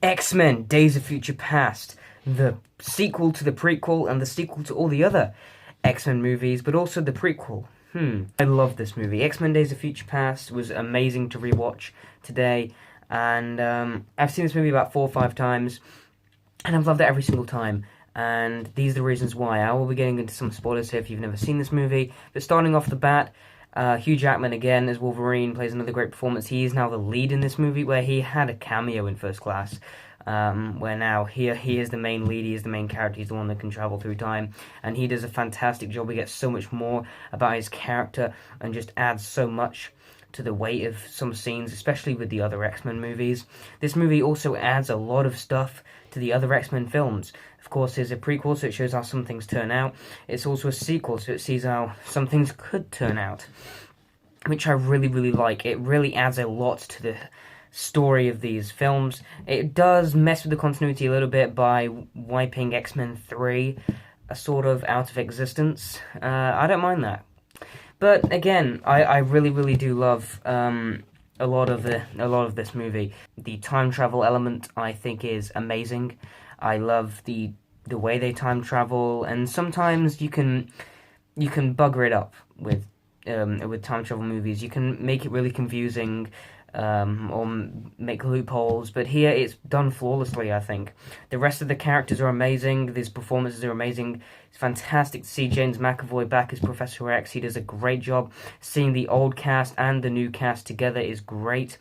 X-Men Days of Future Past, the sequel to the prequel and the sequel to all the other X-Men movies, but also the prequel. I love this movie. X-Men Days of Future Past was amazing to rewatch today, and I've seen this movie about 4 or 5 times, and I've loved it every single time. And these are the reasons why. I will be getting into some spoilers here if you've never seen this movie, but starting off the bat, Hugh Jackman again as Wolverine plays another great performance. He is now the lead in this movie, where he had a cameo in First Class, where now he is the main lead, he is the main character, he's the one that can travel through time, and he does a fantastic job. We get so much more about his character and just adds so much to the weight of some scenes, especially with the other X-Men movies. This movie also adds a lot of stuff to the other X-Men films. Of course, it's a prequel, so it shows how some things turn out. It's also a sequel, so it sees how some things could turn out, which I really, really like. It really adds a lot to the story of these films. It does mess with the continuity a little bit by wiping X-Men 3 sort of out of existence. I don't mind that. But again, I really, really do love a lot of this movie. The time travel element, I think, is amazing. I love the way they time travel, and sometimes you can bugger it up with time travel movies. You can make it really confusing, or make loopholes, but here it's done flawlessly, I think. The rest of the characters are amazing, these performances are amazing. It's fantastic to see James McAvoy back as Professor X. He does a great job. Seeing the old cast and the new cast together is great.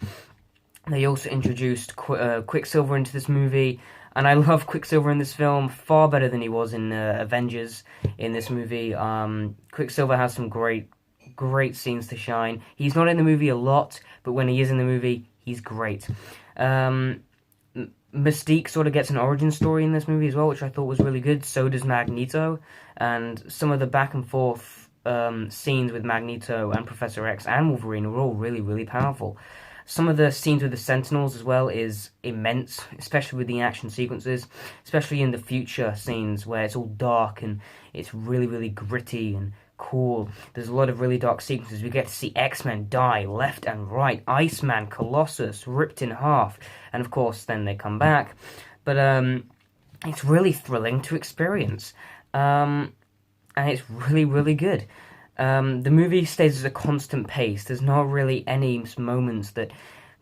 They also introduced Quicksilver into this movie, and I love Quicksilver in this film far better than he was in Avengers in this movie. Quicksilver has some great scenes to shine. He's not in the movie a lot, but when he is in the movie, he's great. Mystique sort of gets an origin story in this movie as well, which I thought was really good. So does Magneto, and some of the back and forth scenes with Magneto and Professor X and Wolverine are all really, really powerful. Some of the scenes with the Sentinels as well is immense, especially with the action sequences, especially in the future scenes where it's all dark and it's really, really gritty and cool. There's a lot of really dark sequences. We get to see X-Men die left and right. Iceman, Colossus, ripped in half. And of course, then they come back. But it's really thrilling to experience. And it's really, really good. The movie stays at a constant pace. There's not really any moments that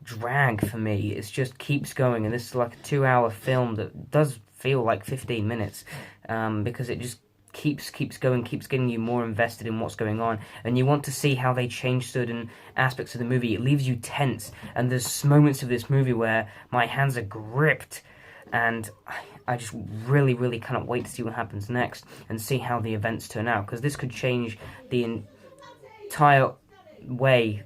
drag for me. It just keeps going. And this is like a 2-hour film that does feel like 15 minutes. Because it just keeps going, keeps getting you more invested in what's going on, and you want to see how they change certain aspects of the movie. It leaves you tense, and there's moments of this movie where my hands are gripped, and I just really, really cannot wait to see what happens next and see how the events turn out, because this could change the entire way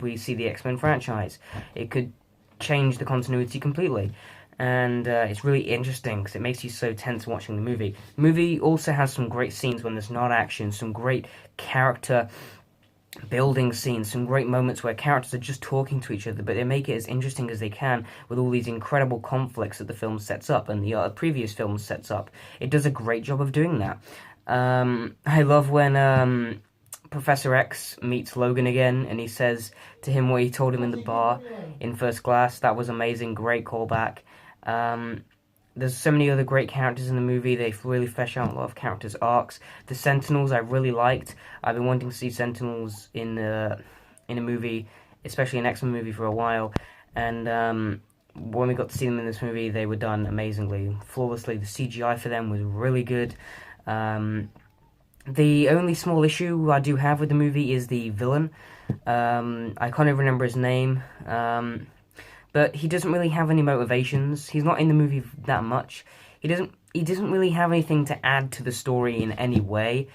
we see the X-Men franchise. It could change the continuity completely. And it's really interesting because it makes you so tense watching the movie. The movie also has some great scenes when there's not action, some great character building scenes, some great moments where characters are just talking to each other, but they make it as interesting as they can with all these incredible conflicts that the film sets up and the previous film sets up. It does a great job of doing that. I love when Professor X meets Logan again, and he says to him what he told him in the bar in First Class. That was amazing, great callback. There's so many other great characters in the movie. They really flesh out a lot of characters' arcs. The Sentinels I really liked. I've been wanting to see Sentinels in a movie, especially an X-Men movie, for a while. And when we got to see them in this movie, they were done amazingly, flawlessly. The CGI for them was really good. The only small issue I do have with the movie is the villain. I can't even remember his name. But he doesn't really have any motivations. He's not in the movie that much. He doesn't really have anything to add to the story in any way.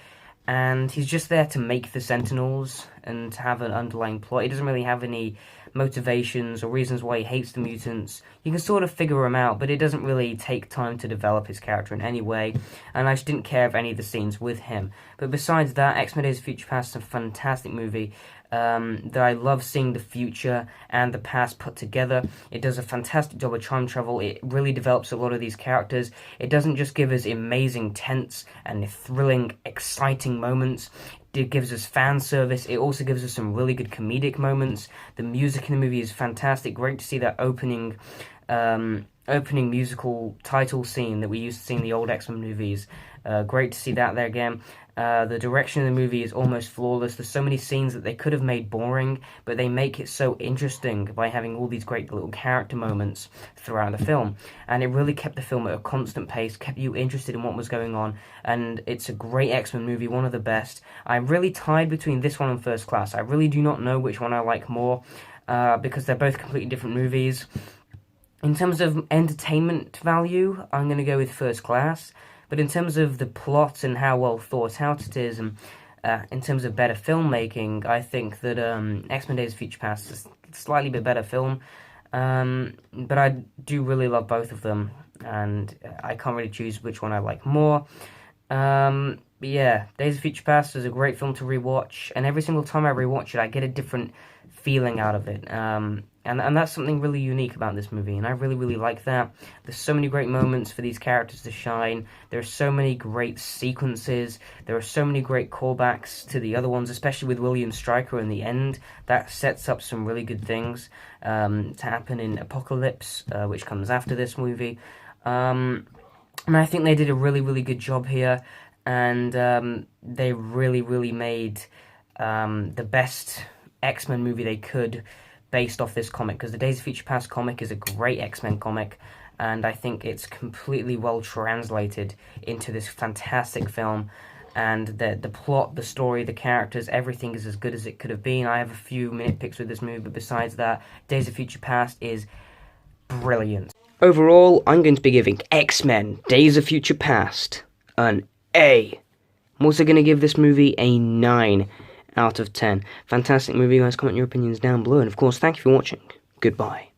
And he's just there to make the Sentinels and to have an underlying plot. He doesn't really have any motivations or reasons why he hates the mutants. You can sort of figure him out, but it doesn't really take time to develop his character in any way. And I just didn't care for any of the scenes with him. But besides that, X-Men Days of Future Past is a fantastic movie. That I love seeing the future and the past put together. It does a fantastic job of time travel. It really develops a lot of these characters. It doesn't just give us amazing, tense, and thrilling, exciting moments. It gives us fan service. It also gives us some really good comedic moments. The music in the movie is fantastic. Great to see that opening opening musical title scene that we used to see in the old X-Men movies. Great to see that there again. The direction of the movie is almost flawless. There's so many scenes that they could have made boring, but they make it so interesting by having all these great little character moments throughout the film. And it really kept the film at a constant pace, kept you interested in what was going on, and it's a great X-Men movie, one of the best. I'm really tied between this one and First Class. I really do not know which one I like more, because they're both completely different movies. In terms of entertainment value, I'm going to go with First Class. But in terms of the plot and how well thought out it is, and in terms of better filmmaking, I think that X-Men Days of Future Past is a slightly bit better film. But I do really love both of them, and I can't really choose which one I like more. But yeah, Days of Future Past is a great film to rewatch, and every single time I rewatch it, I get a different feeling out of it. And that's something really unique about this movie, and I really, really like that. There's so many great moments for these characters to shine. There are so many great sequences. There are so many great callbacks to the other ones, especially with William Stryker in the end. That sets up some really good things to happen in Apocalypse, which comes after this movie. And I think they did a really, really good job here, and they really, really made the best X-Men movie they could based off this comic, because the Days of Future Past comic is a great X-Men comic, and I think it's completely well translated into this fantastic film, and the plot, the story, the characters, everything is as good as it could have been. I have a few nitpicks with this movie, but besides that, Days of Future Past is brilliant. Overall, I'm going to be giving X-Men Days of Future Past an A. I'm also going to give this movie a 9 out of 10. Fantastic movie, guys. Comment your opinions down below. And of course, thank you for watching. Goodbye.